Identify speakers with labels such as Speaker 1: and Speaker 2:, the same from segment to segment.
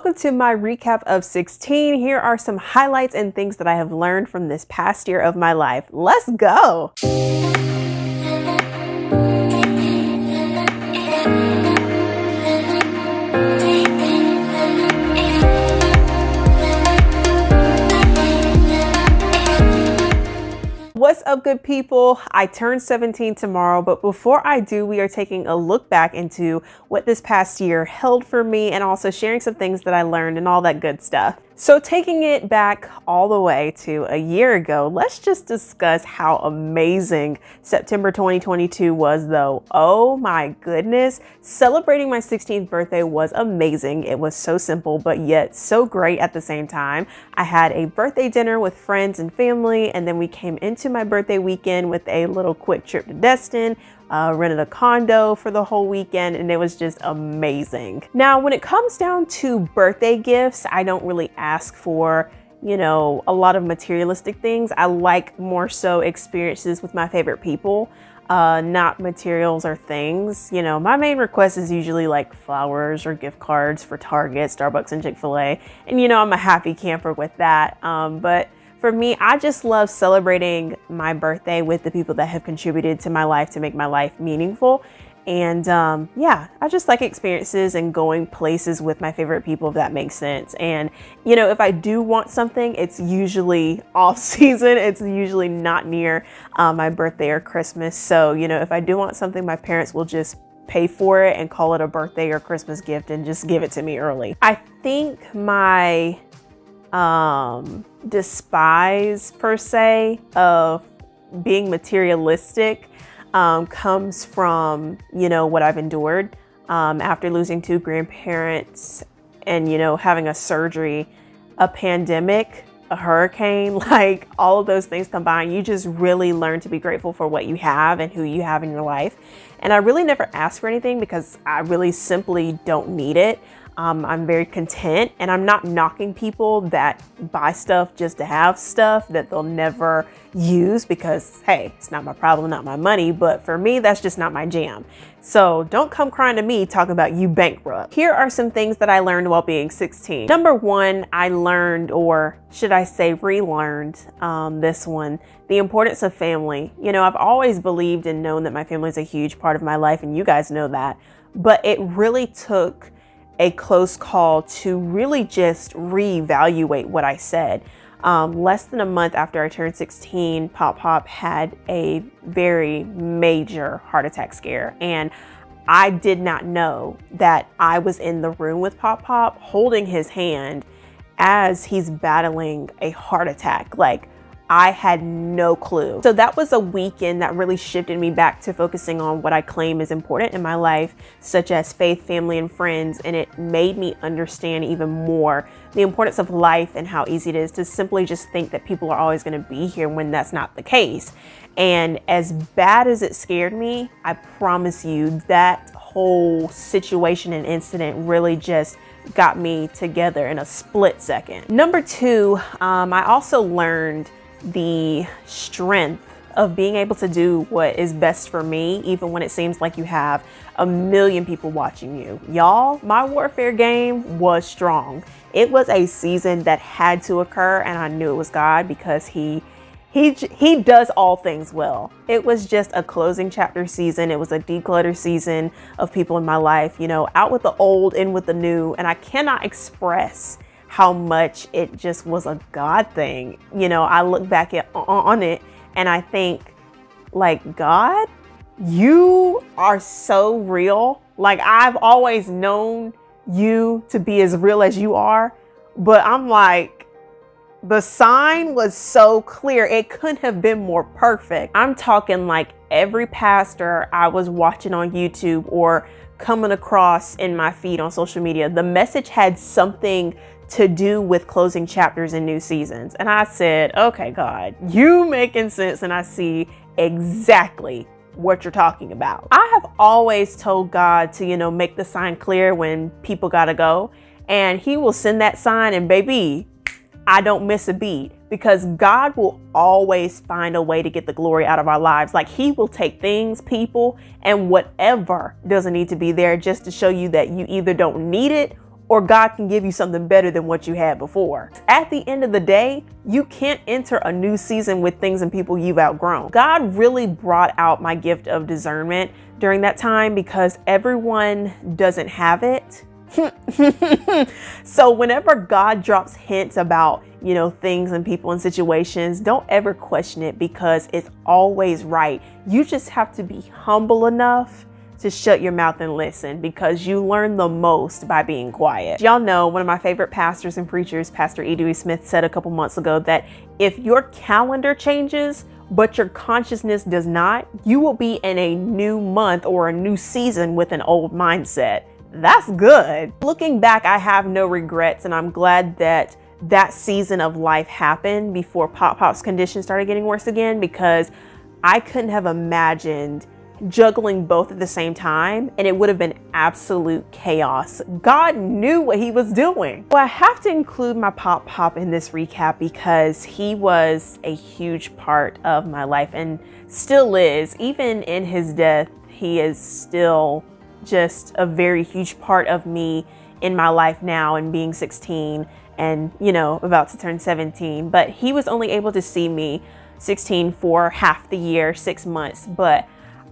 Speaker 1: Welcome to my recap of 16. Here are some highlights and things that I have learned from this past year of my life. Let's go! What's up, good people? I turn 17 tomorrow, but before I do, we are taking a look back into what this past year held for me and also sharing some things that I learned and all that good stuff. So taking it back all the way to a year ago, let's just discuss how amazing September 2022 was though. Oh my goodness. Celebrating my 16th birthday was amazing. It was so simple, but yet so great at the same time. I had a birthday dinner with friends and family, and then we came into my birthday weekend with a little quick trip to Destin. Rented a condo for the whole weekend, and it was just amazing. Now, when it comes down to birthday gifts, I don't really ask for, a lot of materialistic things. I like more so experiences with my favorite people, not materials or things. My main request is usually like flowers or gift cards for Target, Starbucks, and Chick-fil-A. And I'm a happy camper with that. But for me, I just love celebrating my birthday with the people that have contributed to my life to make my life meaningful. And yeah, I just like experiences and going places with my favorite people, if that makes sense. And, if I do want something, it's usually off season. It's usually not near my birthday or Christmas. So, if I do want something, my parents will just pay for it and call it a birthday or Christmas gift and just give it to me early. I think my despise per se of being materialistic comes from what I've endured after losing 2 grandparents and having a surgery, a pandemic, a hurricane, like all of those things combined. You just really learn to be grateful for what you have and who you have in your life. And I really never ask for anything because I really simply don't need it. I'm very content, and I'm not knocking people that buy stuff just to have stuff that they'll never use because, hey, it's not my problem, not my money. But for me, that's just not my jam. So don't come crying to me talking about you bankrupt. Here are some things that I learned while being 16. Number one, I learned, or should I say relearned, this one, the importance of family. I've always believed and known that my family is a huge part of my life, and you guys know that. But it really took a close call to really just reevaluate what I said. Less than a month after I turned 16, PopPop had a very major heart attack scare. And I did not know that I was in the room with PopPop holding his hand as he's battling a heart attack. Like, I had no clue. So that was a weekend that really shifted me back to focusing on what I claim is important in my life, such as faith, family, and friends. And it made me understand even more the importance of life and how easy it is to simply just think that people are always going to be here when that's not the case. And as bad as it scared me, I promise you that whole situation and incident really just got me together in a split second. Number two, I also learned the strength of being able to do what is best for me, even when it seems like you have a million people watching you. Y'all, my warfare game was strong. It was a season that had to occur, and I knew it was God because he does all things well. It was just a closing chapter season. It was a declutter season of people in my life, out with the old, in with the new, and I cannot express how much it just was a God thing. I look back on it and I think, like, God, you are so real. Like, I've always known you to be as real as you are, but I'm like, the sign was so clear. It couldn't have been more perfect. I'm talking like every pastor I was watching on YouTube or coming across in my feed on social media, the message had something to do with closing chapters in new seasons. And I said, okay, God, you making sense. And I see exactly what you're talking about. I have always told God to, make the sign clear when people gotta go. And he will send that sign, and baby, I don't miss a beat, because God will always find a way to get the glory out of our lives. Like, he will take things, people, and whatever doesn't need to be there just to show you that you either don't need it or God can give you something better than what you had before. At the end of the day, you can't enter a new season with things and people you've outgrown. God really brought out my gift of discernment during that time because everyone doesn't have it. So whenever God drops hints about, things and people and situations, don't ever question it because it's always right. You just have to be humble enough to shut your mouth and listen because you learn the most by being quiet. Y'all know one of my favorite pastors and preachers, Pastor E. Dewey Smith, said a couple months ago that if your calendar changes, but your consciousness does not, you will be in a new month or a new season with an old mindset. That's good. Looking back, I have no regrets, and I'm glad that that season of life happened before PopPop's condition started getting worse again, because I couldn't have imagined juggling both at the same time, and it would have been absolute chaos. God knew what he was doing. Well, I have to include my PopPop in this recap because he was a huge part of my life and still is. Even in his death, he is still just a very huge part of me in my life now, and being 16 and, about to turn 17. But he was only able to see me 16 for half the year, 6 months. But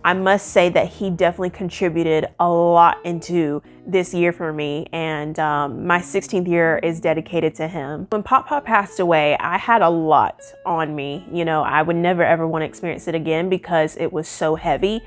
Speaker 1: I must say that he definitely contributed a lot into this year for me, and my 16th year is dedicated to him. When PopPop passed away, I had a lot on me. I would never ever want to experience it again because it was so heavy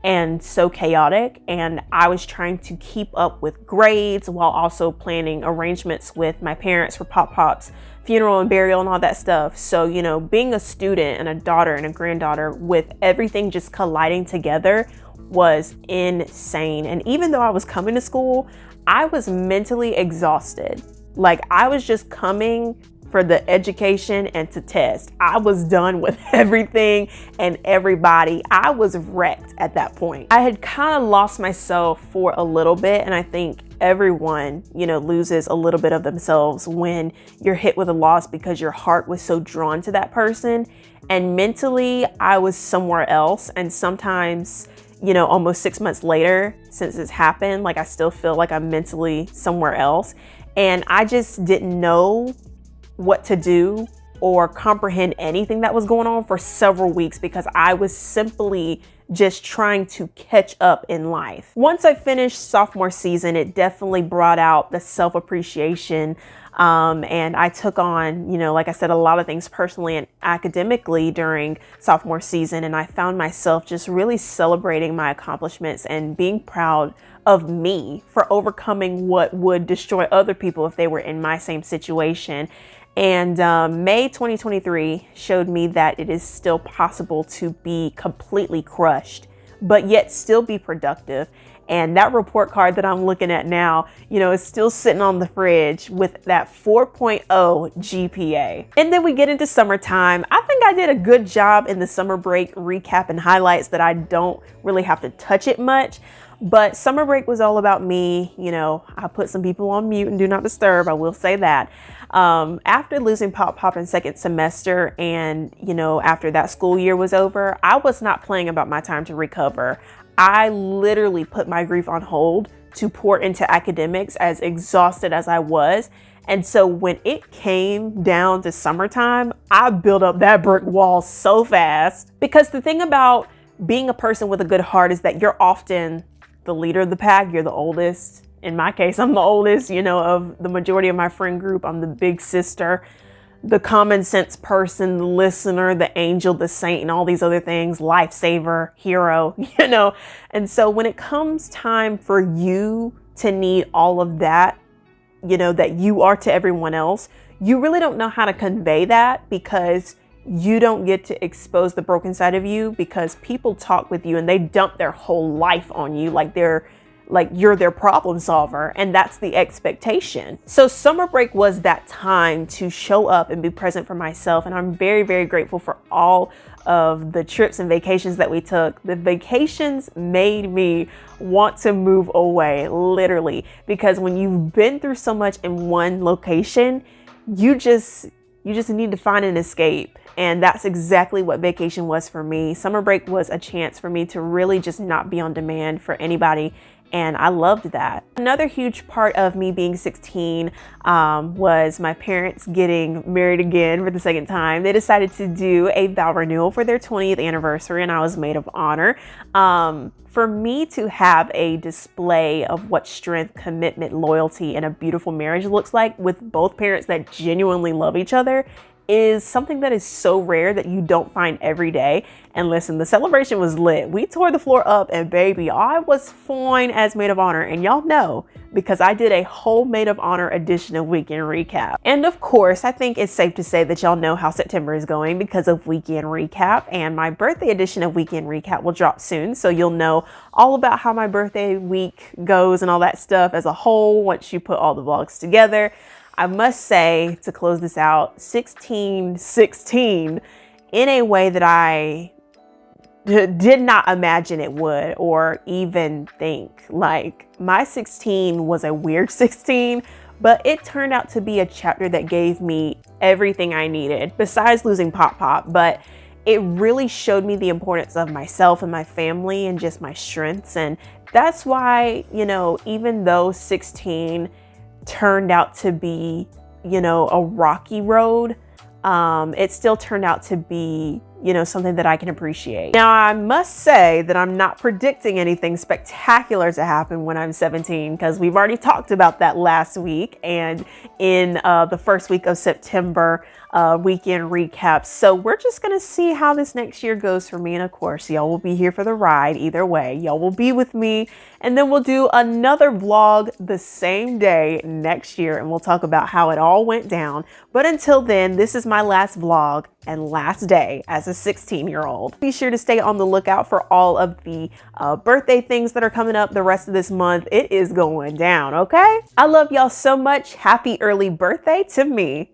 Speaker 1: and so chaotic, and I was trying to keep up with grades while also planning arrangements with my parents for PopPop's funeral and burial and all that stuff. So, being a student and a daughter and a granddaughter with everything just colliding together was insane. And even though I was coming to school, I was mentally exhausted. Like, I was just coming for the education and to test. I was done with everything and everybody. I was wrecked at that point. I had kind of lost myself for a little bit, and I think everyone, loses a little bit of themselves when you're hit with a loss because your heart was so drawn to that person. And mentally, I was somewhere else. And sometimes, almost 6 months later, since it's happened, I still feel like I'm mentally somewhere else. And I just didn't know what to do or comprehend anything that was going on for several weeks because I was simply just trying to catch up in life. Once I finished sophomore season, it definitely brought out the self-appreciation, and I took on, like I said, a lot of things personally and academically during sophomore season, and I found myself just really celebrating my accomplishments and being proud of me for overcoming what would destroy other people if they were in my same situation. And May 2023 showed me that it is still possible to be completely crushed, but yet still be productive. And that report card that I'm looking at now, is still sitting on the fridge with that 4.0 GPA. And then we get into summertime. I think I did a good job in the summer break recap and highlights that I don't really have to touch it much. But summer break was all about me. I put some people on mute and do not disturb. I will say that. After losing PopPop in second semester and, after that school year was over, I was not playing about my time to recover. I literally put my grief on hold to pour into academics, as exhausted as I was. And so when it came down to summertime, I built up that brick wall so fast. Because the thing about being a person with a good heart is that you're often the leader of the pack. You're the oldest. In my case, I'm the oldest, of the majority of my friend group. I'm the big sister, the common sense person, the listener, the angel, the saint, and all these other things, lifesaver, hero, And so when it comes time for you to need all of that, that you are to everyone else, you really don't know how to convey that because you don't get to expose the broken side of you, because people talk with you and they dump their whole life on you like you're their problem solver, and that's the expectation. So summer break was that time to show up and be present for myself, and I'm very, very grateful for all of the trips and vacations that we took. The vacations made me want to move away, literally, because when you've been through so much in one location, you just need to find an escape. And that's exactly what vacation was for me. Summer break was a chance for me to really just not be on demand for anybody and I loved that. Another huge part of me being 16 was my parents getting married again for the second time. They decided to do a vow renewal for their 20th anniversary, and I was maid of honor. For me to have a display of what strength, commitment, loyalty, and a beautiful marriage looks like with both parents that genuinely love each other is something that is so rare that you don't find every day. And listen, the celebration was lit. We tore the floor up, and baby, I was fine as maid of honor. And y'all know, because I did a whole Maid of Honor edition of Weekend Recap. And of course, I think it's safe to say that y'all know how September is going because of Weekend Recap, and my birthday edition of Weekend Recap will drop soon. So you'll know all about how my birthday week goes and all that stuff as a whole once you put all the vlogs together. I must say, to close this out, 1616 in a way that I did not imagine it would or even think. Like, my 16 was a weird 16, but it turned out to be a chapter that gave me everything I needed besides losing PopPop. But it really showed me the importance of myself and my family and just my strengths. And that's why, you know, even though 16 turned out to be, you know, a rocky road, it still turned out to be, you know, something that I can appreciate. Now, I must say that I'm not predicting anything spectacular to happen when I'm 17, because we've already talked about that last week and in the first week of September weekend recaps. So we're just gonna see how this next year goes for me. And of course, y'all will be here for the ride either way. Y'all will be with me, and then we'll do another vlog the same day next year, and we'll talk about how it all went down. But until then, this is my last vlog and last day as a 16-year-old. Be sure to stay on the lookout for all of the birthday things that are coming up the rest of this month. It is going down, okay? I love y'all so much. Happy early birthday to me.